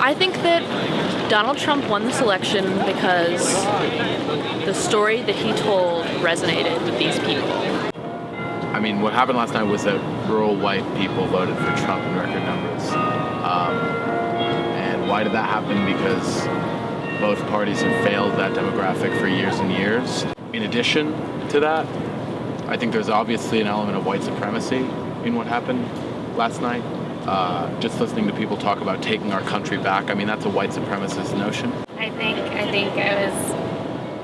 I think that Donald Trump won this election because the story that he told resonated with these people. I mean, what happened last night was that rural white people voted for Trump in record numbers. And why did that happen? Because both parties have failed that demographic for years and years. In addition to that, I think there's obviously an element of white supremacy in what happened last night. Just listening to people talk about taking our country back, I mean, that's a white supremacist notion. I think it was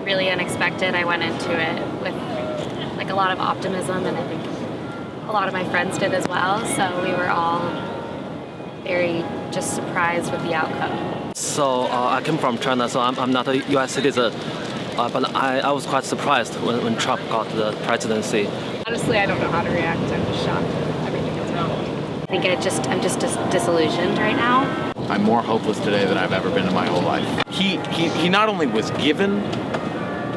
really unexpected. I went into it with like a lot of optimism, and I think a lot of my friends did as well. So we were all very just surprised with the outcome. So I came from China, so I'm not a U.S. citizen. But I was quite surprised when Trump got the presidency. Honestly, I don't know how to react. I'm just shocked. Everything is wrong. I think I'm just disillusioned right now. I'm more hopeless today than I've ever been in my whole life. He not only was given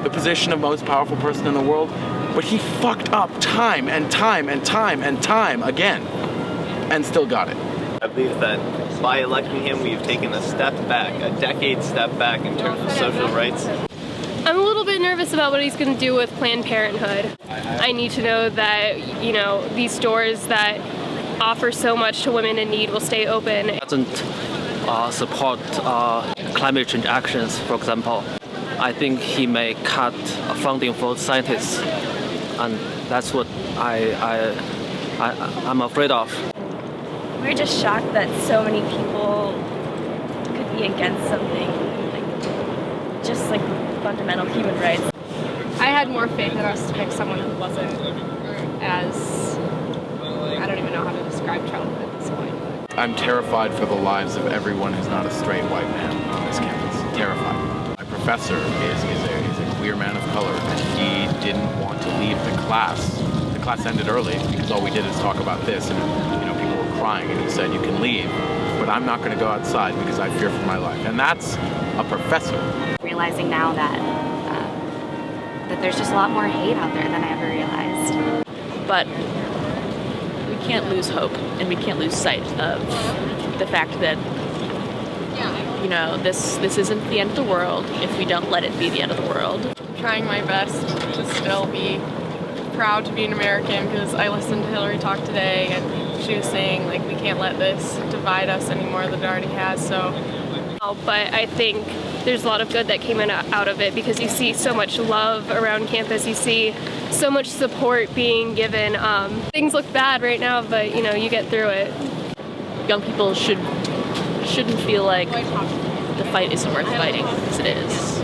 the position of most powerful person in the world, but he fucked up time and time and time and time again, and still got it. I believe that by electing him, we've taken a step back, a decade step back in terms of social rights. I'm a little bit nervous about what he's going to do with Planned Parenthood. I need to know that, these doors that offer so much to women in need will stay open. He doesn't support climate change actions, for example. I think he may cut funding for scientists, and that's what I'm afraid of. We're just shocked that so many people could be against something, just fundamental human rights. I had more faith in us to pick someone who wasn't as, I don't even know how to describe Trump at this point. I'm terrified for the lives of everyone who's not a straight white man on this campus. Terrified. My professor is a queer man of color, and he didn't want to leave the class. The class ended early because all we did is talk about this, and people were crying, and he said, "You can leave, but I'm not going to go outside because I fear for my life." And that's a professor. Realizing now that there's just a lot more hate out there than I ever realized. But we can't lose hope, and we can't lose sight of the fact that, this isn't the end of the world if we don't let it be the end of the world. I'm trying my best to still be proud to be an American, because I listened to Hillary talk today, and she was saying, we can't let this divide us anymore than it already has, so. But I think there's a lot of good that came out of it, because you see so much love around campus. You see so much support being given. Things look bad right now, but you get through it. Young people shouldn't feel like the fight isn't worth fighting, because it is.